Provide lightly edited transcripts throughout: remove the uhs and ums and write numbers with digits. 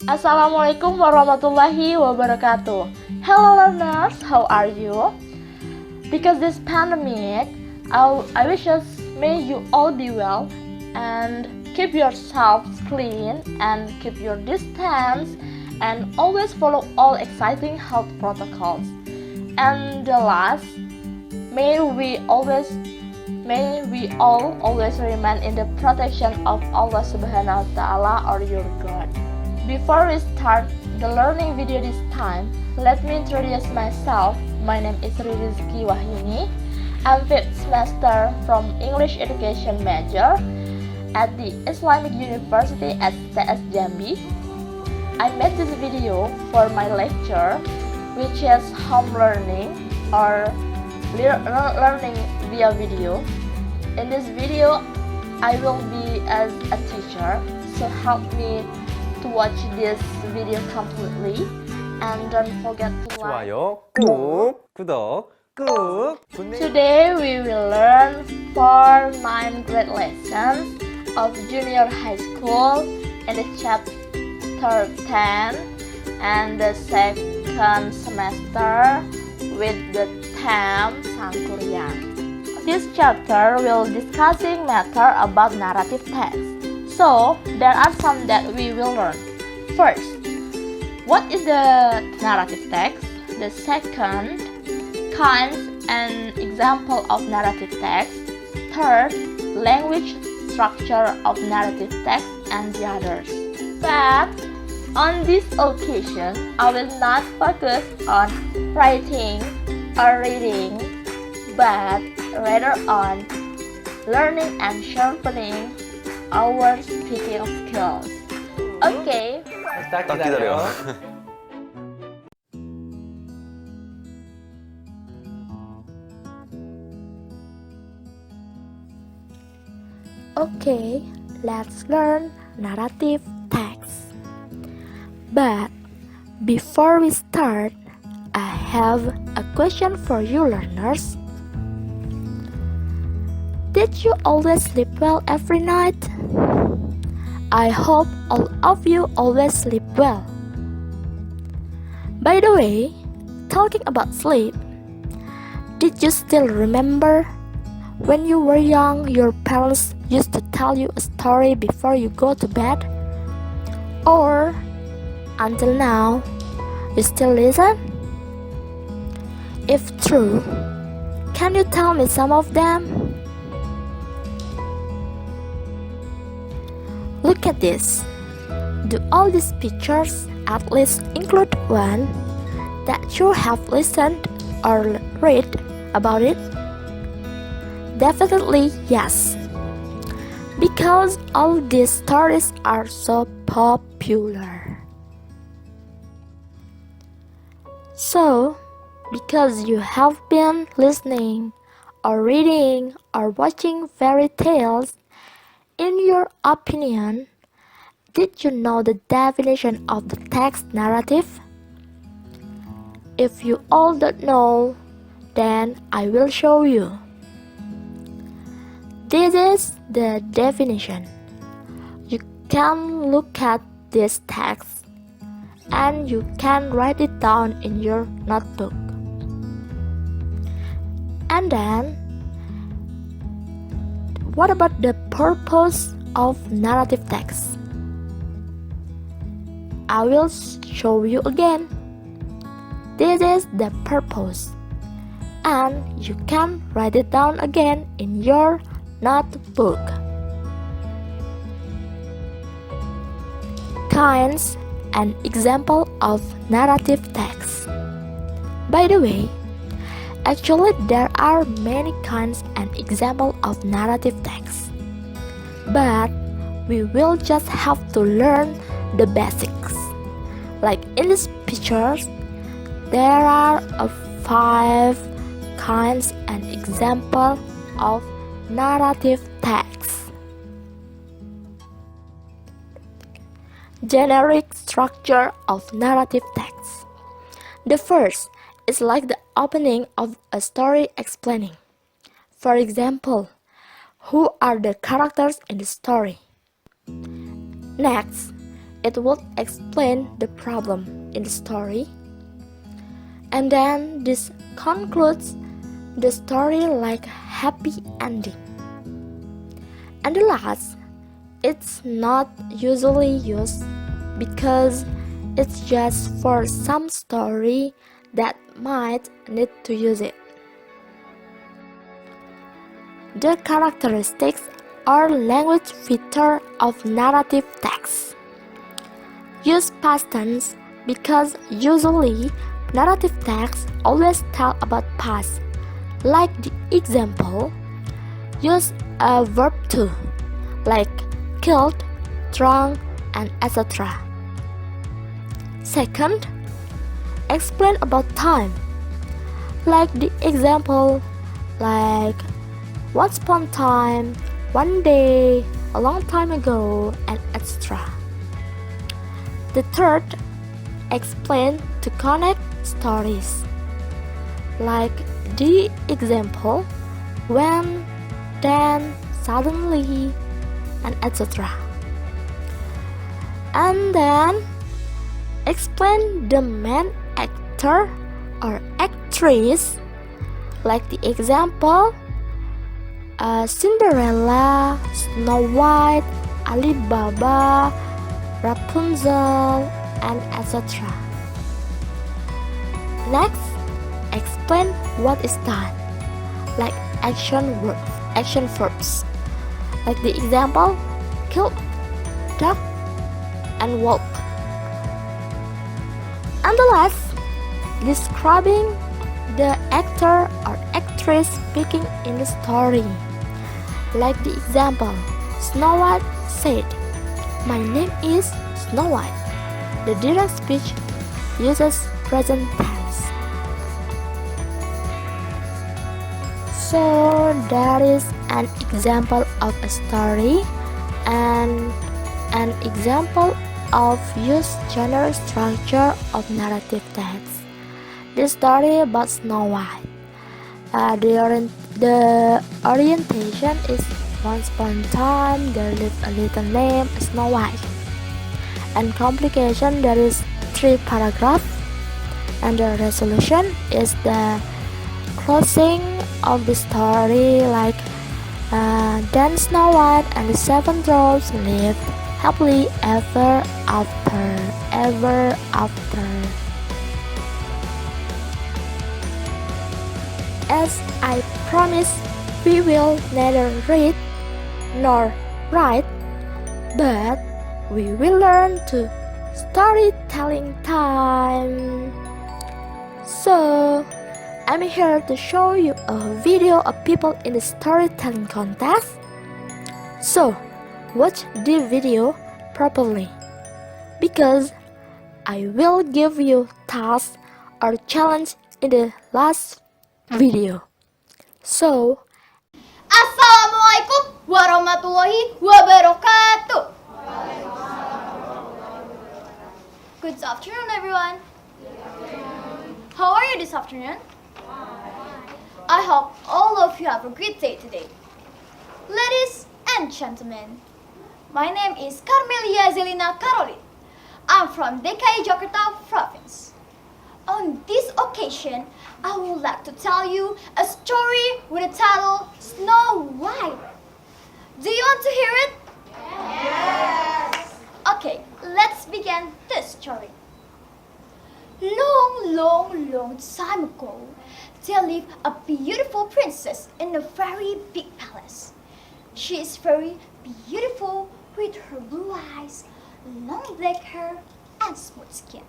Assalamualaikum warahmatullahi wabarakatuh. Hello learners, how are you? Because this pandemic, I wish us may you all be well and keep yourselves clean and keep your distance and always follow all exciting health protocols. And the last, may we all always remain in the protection of Allah Subhanahu wa Ta'ala or your God. Before we start the learning video this time, let me introduce myself. My name is Rizky Wahyuni. I'm 5th semester from English Education major at the Islamic University at TS Jambi. I made this video for my lecture, which is home learning or learning via video. In this video, I will be as a teacher, so help me to watch this video completely and don't forget to like. 좋아요 꾹, 구독 꾹. Today we will learn 4 9th grade lessons of junior high school in the chapter 10 and the second semester with the theme Sangkuriang. This chapter will discussing matter about narrative text. So, there are some that we will learn. First, what is the narrative text? The second, kinds and example of narrative text. Third, language structure of narrative text and the others. But, on this occasion, I will not focus on writing or reading, but rather on learning and sharpening our speaking skills. Okay. 딱 기다려. Okay, let's learn narrative text. But before we start, I have a question for you learners. Did you always sleep well every night? I hope all of you always sleep well. By the way, talking about sleep, did you still remember when you were young your parents used to tell you a story before you go to bed? Or until now, you still listen? If true, can you tell me some of them? Look at this. Do all these pictures at least include one that you have listened or read about it? Definitely yes. Because all these stories are so popular. So, because you have been listening or reading or watching fairy tales, in your opinion, did you know the definition of the text narrative? If you all don't know, then I will show you. This is the definition. You can look at this text and you can write it down in your notebook. And then, what about the purpose of narrative text? I will show you again. This is the purpose, and you can write it down again in your notebook. Kinds and example of narrative text. By the way, actually, there are many kinds and examples of narrative text, but we will just have to learn the basics. Like in these pictures, there are 5 kinds and examples of narrative text. Generic structure of narrative text. The first is like the opening of a story explaining. For example, who are the characters in the story? Next, it would explain the problem in the story. And then this concludes the story like happy ending. And the last, it's not usually used because it's just for some story that might need to use it. The characteristics or language feature of narrative text. Use past tense because usually narrative texts always tell about past. Like the example, use a verb to, like killed, drunk, and etc. Second, explain about time. Like the example, like once upon a time, one day, a long time ago, and etc. The third, explain to connect stories. Like the example, when, then, suddenly, and etc. And then explain the main actor or actress, like the example, Cinderella, Snow White, Alibaba, Rapunzel, and etc. Next, explain what is done, like action verbs, like the example, kill, duck, and walk. And the last, describing the actor or actress speaking in the story, like the example, Snow White said, "My name is Snow White." The direct speech uses present tense. So that is an example of a story and an example of use genre structure of narrative text. The story about Snow White. The orientation is once upon a time there lived a little named Snow White. And complication, there is 3 paragraphs. And the resolution is the closing of the story, like then Snow White and the 7 dwarfs lived happily ever after. As I promised, we will neither read nor write, but we will learn to storytelling time. So, I'm here to show you a video of people in the storytelling contest. So, watch the video properly, because I will give you tasks or challenge in the last video. So, Assalamualaikum warahmatullahi wabarakatuh. Good afternoon, everyone. How are you this afternoon? I hope all of you have a great day today. Ladies and gentlemen, my name is Carmelia Zelina Caroline. I'm from DKI Jakarta province. On this occasion, I would like to tell you a story with the title Snow White. Do you want to hear it? Yes! Okay, let's begin this story. Long time ago, there lived a beautiful princess in a very big palace. She is very beautiful with her blue eyes, long black hair, and smooth skin.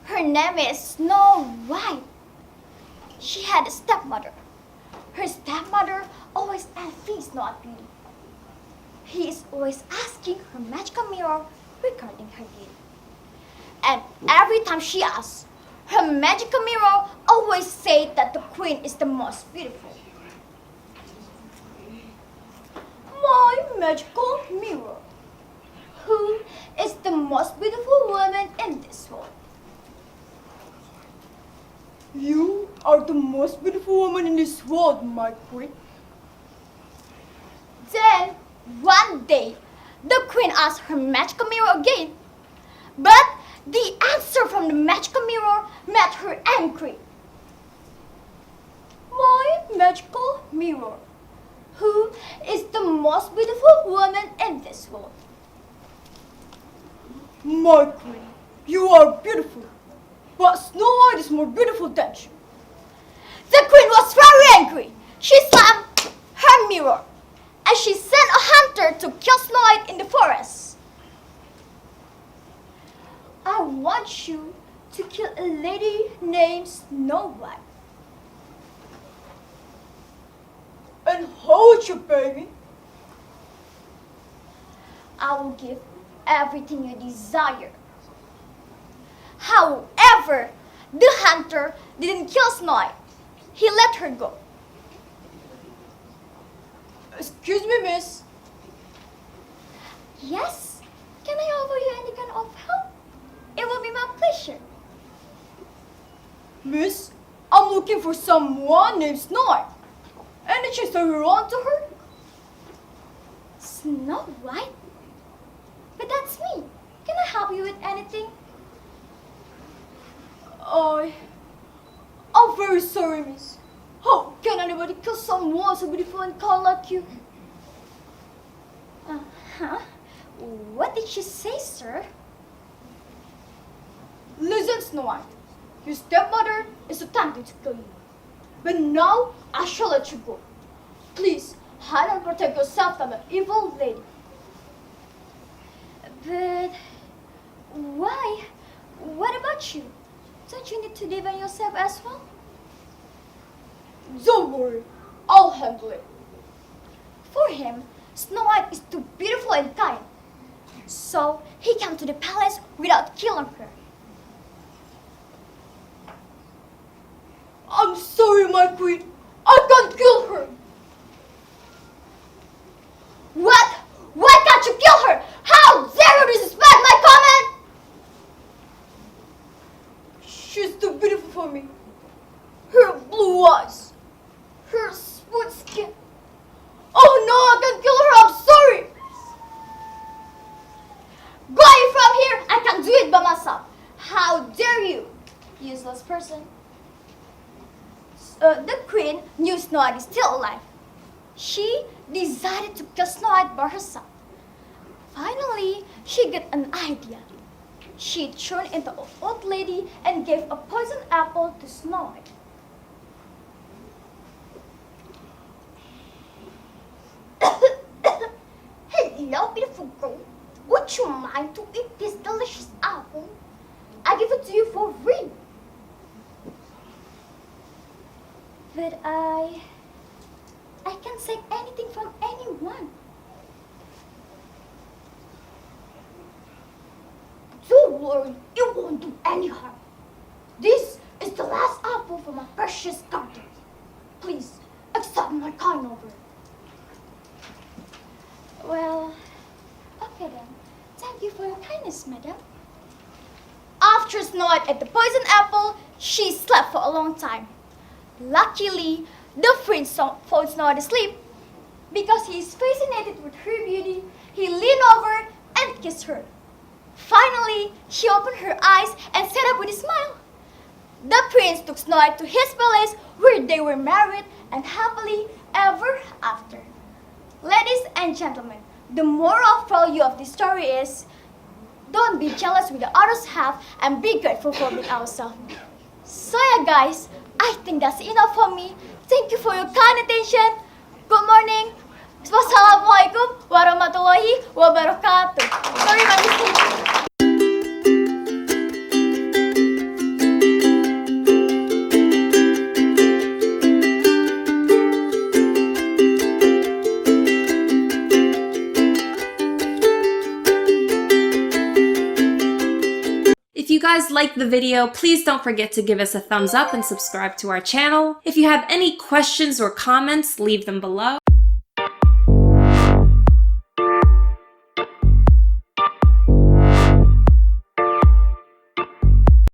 Her name is Snow White. She had a stepmother. Her stepmother always envies Snow White beauty. He is always asking her magical mirror regarding her beauty. And every time she asks, her magical mirror always says that the queen is the most beautiful. My magical mirror, who is the most beautiful woman in this world? You are the most beautiful woman in this world, my queen. Then, one day, the queen asked her magical mirror again, But the answer from the magical mirror made her angry. My magical mirror, who is the most beautiful woman in this world? My queen, you are beautiful, but Snow White is more beautiful than you. The queen was very angry. She slammed her mirror, and she sent a hunter to kill Snow White in the forest. I want you to kill a lady named Snow White. And how would you pay me? I will give everything you desire. However, the hunter didn't kill Snow White. He let her go. Excuse me, miss. Yes? Can I offer you any kind of help? It will be my pleasure. Miss, I'm looking for someone named Snow White. Any chance that you're on to her? Snow White? But that's me. Can I help you with anything? I'm very sorry, miss. How can anybody kill someone so beautiful and kind like you? What did she say, sir? Listen, Snow White. Your stepmother is attempting to kill you. But now I shall let you go. Please, hide and protect yourself from an evil lady. But why? What about you? Don't you need to defend yourself as well? Don't worry, I'll handle it. For him, Snow White is too beautiful and kind. So he came to the palace without killing her. I'm sorry, my queen. I can't kill her. What? Why can't you kill her? How dare you disrespect my comment? She's too beautiful for me. Her blue eyes. Her smooth skin. Oh no, I can't kill her. I'm sorry. Go away from here. I can do it by myself. How dare you, useless person. The queen knew Snow White is still alive. She decided to kill Snow White by herself. Finally, she got an idea. She turned into an old lady and gave a poisoned apple to Snow White. Hello, beautiful girl. Would you mind to eat this delicious apple? I give it to you for free. But I can't take anything from anyone. Don't worry, it won't do any harm. This is the last apple from my precious garden. Please, accept my kind offer. Well, okay then. Thank you for your kindness, madam. After Snow White ate the poisoned apple, she slept for a long time. Luckily, the prince found Snow White asleep. Because he is fascinated with her beauty, he leaned over and kissed her. Finally, she opened her eyes and sat up with a smile. The prince took Snow White to his palace where they were married and happily ever after. Ladies and gentlemen, the moral value of this story is don't be jealous with the others have and be grateful for being ourselves. So yeah guys, I think that's enough for me. Thank you for your kind attention. Good morning. Assalamualaikum warahmatullahi wabarakatuh. Sorry, my mistake. If you guys liked the video, please don't forget to give us a thumbs up and subscribe to our channel. If you have any questions or comments, leave them below.